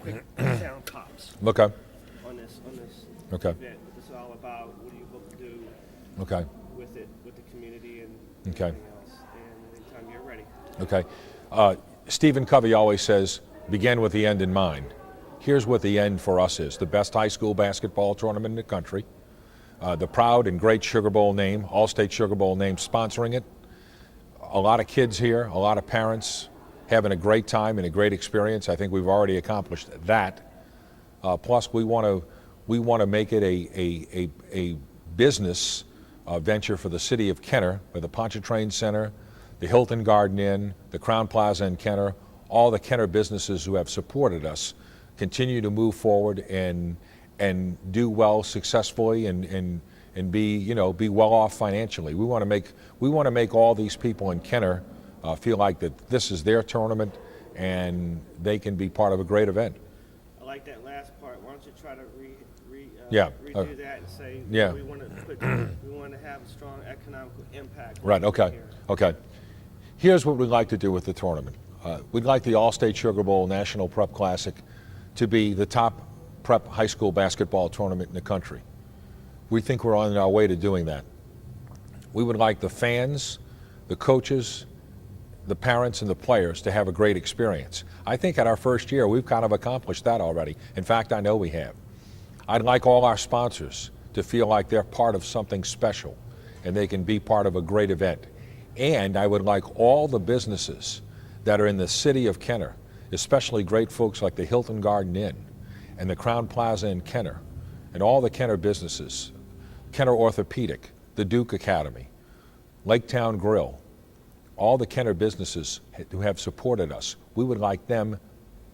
quick sound pops Okay. on this Okay. event. What this is all about. What do you hope to do Okay. with it, with the community, and Okay. everything else? And anytime you're ready. Okay. Stephen Covey always says, begin with the end in mind. Here's what the end for us is: the best high school basketball tournament in the country, the proud and great Sugar Bowl name, All-State Sugar Bowl name sponsoring it, a lot of kids here, a lot of parents having a great time and a great experience. I think we've already accomplished that. Plus, we want to make it a business venture for the city of Kenner, with the Pontchartrain Center, the Hilton Garden Inn, the Crown Plaza in Kenner, all the Kenner businesses who have supported us continue to move forward and do well successfully and be well off financially. We want to make all these people in Kenner feel like that this is their tournament and they can be part of a great event. I like that last part. Why don't you try to redo that and say, yeah. we want to have a strong economical impact. Right. Okay. Here. Okay. Here's what we'd like to do with the tournament. We'd like the All-State Sugar Bowl National Prep Classic to be the top prep high school basketball tournament in the country. We think we're on our way to doing that. We would like the fans, the coaches, the parents, and the players to have a great experience. I think at our first year, we've kind of accomplished that already. In fact, I know we have. I'd like all our sponsors to feel like they're part of something special and they can be part of a great event. And I would like all the businesses that are in the city of Kenner, especially great folks like the Hilton Garden Inn and the Crown Plaza in Kenner, and all the Kenner businesses, Kenner Orthopedic, the Duke Academy, Laketown Grill, all the Kenner businesses who have supported us. We would like them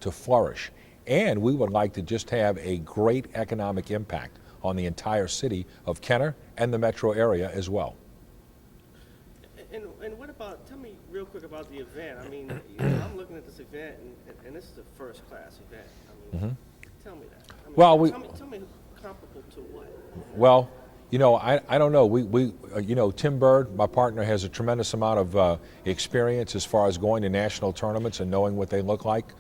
to flourish. And we would like to just have a great economic impact on the entire city of Kenner and the metro area as well. And what about, tell me real quick about the event. I mean, I'm looking at this event, and this is a first-class event. I mean, tell me that. I mean, Well, tell me comparable to what? Well, I don't know. Tim Bird, my partner, has a tremendous amount of experience as far as going to national tournaments and knowing what they look like.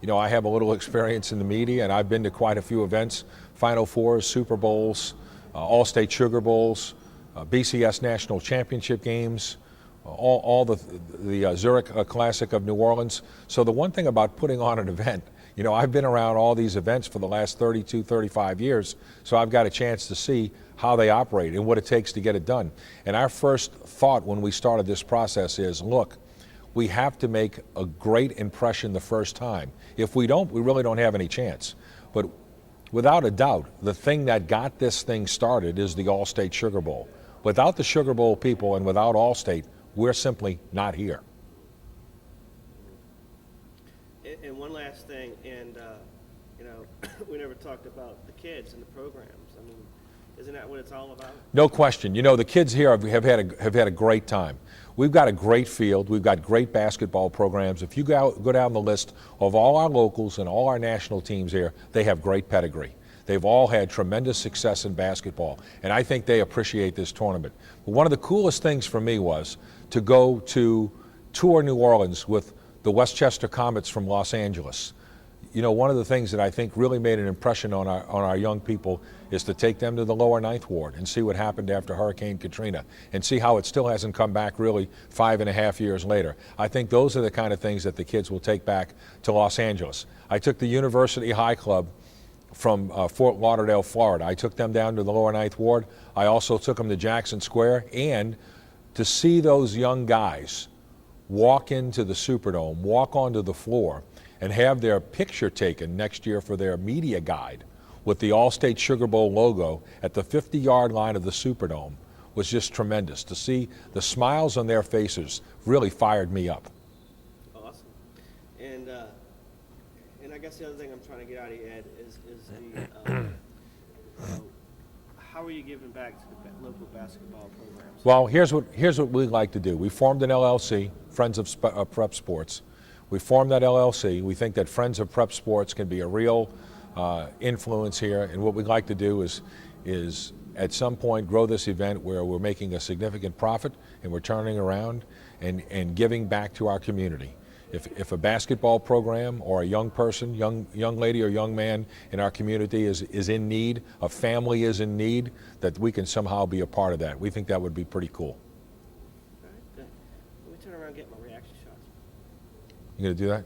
I have a little experience in the media, and I've been to quite a few events: Final Fours, Super Bowls, All-State Sugar Bowls, BCS National Championship games, all the Zurich Classic of New Orleans. So the one thing about putting on an event, I've been around all these events for the last 32, 35 years, so I've got a chance to see how they operate and what it takes to get it done. And our first thought when we started this process is, look, we have to make a great impression the first time. If we don't, we really don't have any chance. But without a doubt, the thing that got this thing started is the All-State Sugar Bowl. Without the Sugar Bowl people and without All-State, we're simply not here. And one last thing, and we never talked about the kids and the programs. I mean, isn't that what it's all about? No question. The kids here have had a great time. We've got a great field. We've got great basketball programs. If you go down the list of all our locals and all our national teams here, they have great pedigree. They've all had tremendous success in basketball, and I think they appreciate this tournament. But one of the coolest things for me was to go to tour New Orleans with the Westchester Comets from Los Angeles. One of the things that I think really made an impression on our young people is to take them to the lower Ninth Ward and see what happened after Hurricane Katrina and see how it still hasn't come back really 5.5 years later. I think those are the kind of things that the kids will take back to Los Angeles. I took the University High Club from Fort Lauderdale, Florida. I took them down to the lower Ninth Ward. I also took them to Jackson Square, and to see those young guys walk into the Superdome, walk onto the floor, and have their picture taken next year for their media guide with the All-State Sugar Bowl logo at the 50-yard line of the Superdome was just tremendous. To see the smiles on their faces really fired me up. Awesome. And I guess the other thing I'm trying to get out of you, Ed, is how are you giving back to the local basketball programs? Well, here's what we'd like to do. We formed an LLC, Friends of Prep Sports. We formed that LLC. We think that Friends of Prep Sports can be a real influence here, and what we'd like to do is at some point grow this event where we're making a significant profit and we're turning around and giving back to our community. If a basketball program or a young person, young lady or young man in our community is in need, a family is in need, that we can somehow be a part of that. We think that would be pretty cool. All right, good. Let me turn around and get my reaction shots. You gonna do that?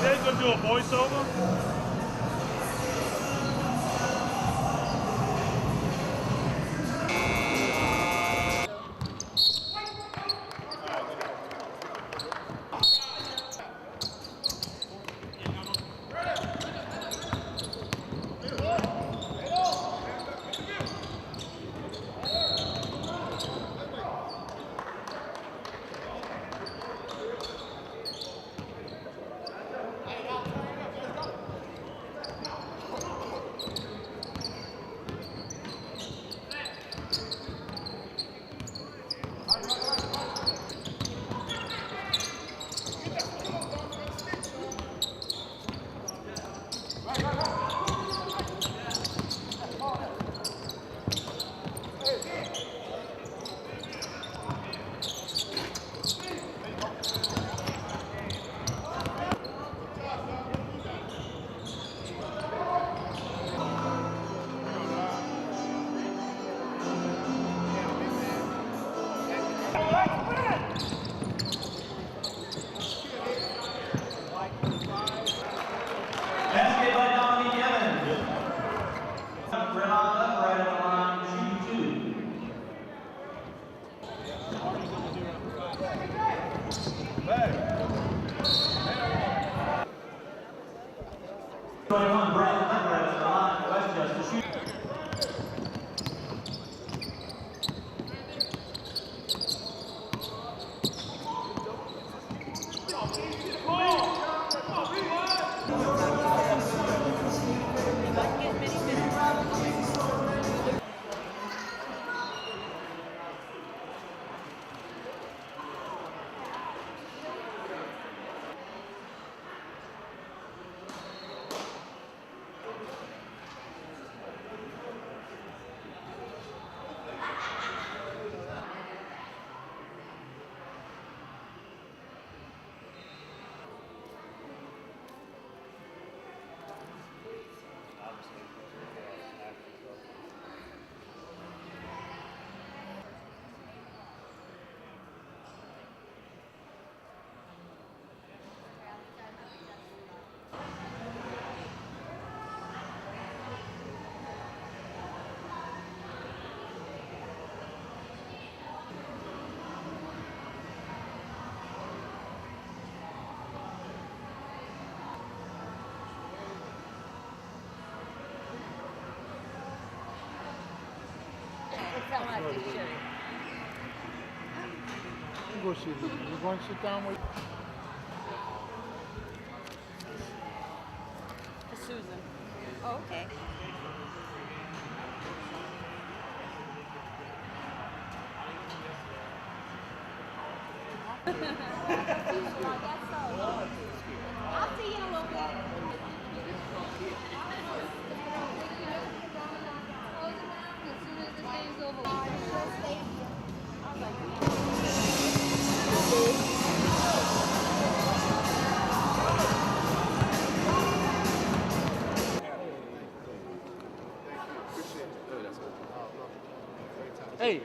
Jay's gonna do a voiceover. Basket by Dominique Evans. Renata right at the line, shoot 2. Brandon right at the line, Westchester, shoot. Go sit. You going to sit down with? Susan. Oh, okay. I'll see you in a little bit. As soon as the game's over. Hey.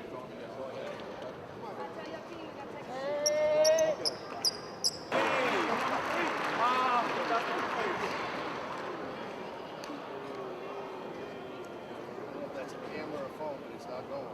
That's a camera or phone, but it's not going.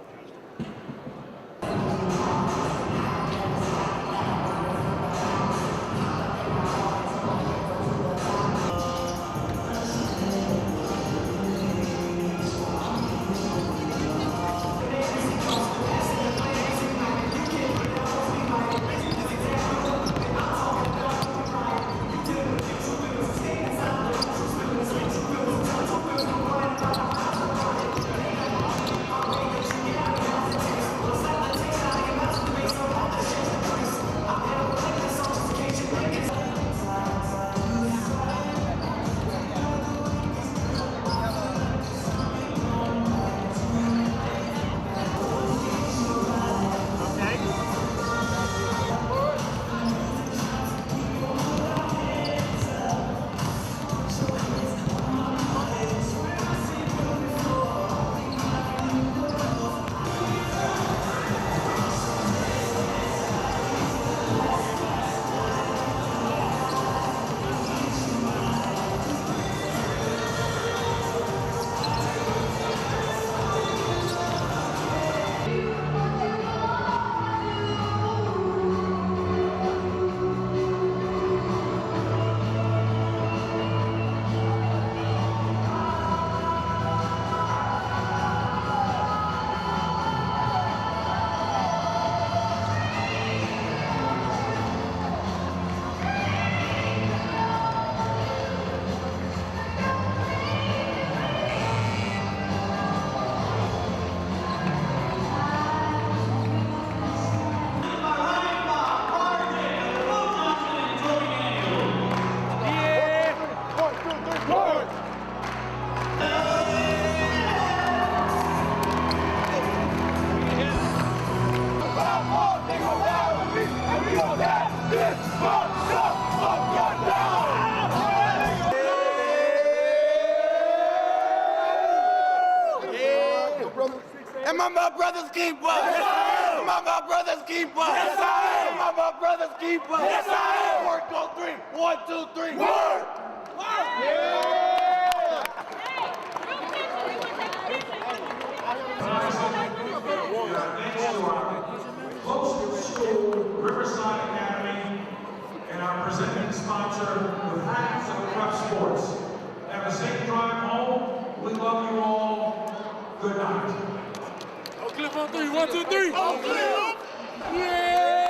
Am I my brother's keeper? Yes, I am. Am I my brother's keeper? Yes, I am. Am I my brother's keeper? Yes, I am. Work on three. 1, 2, 3. Work! Close School, Riverside Academy, and our presenting sponsor, the Friends of Prep Sports. Have a safe drive home. We love you all. Good night. Oak Cliff on 3. 1, 2, 3. Oak Cliff! Yeah!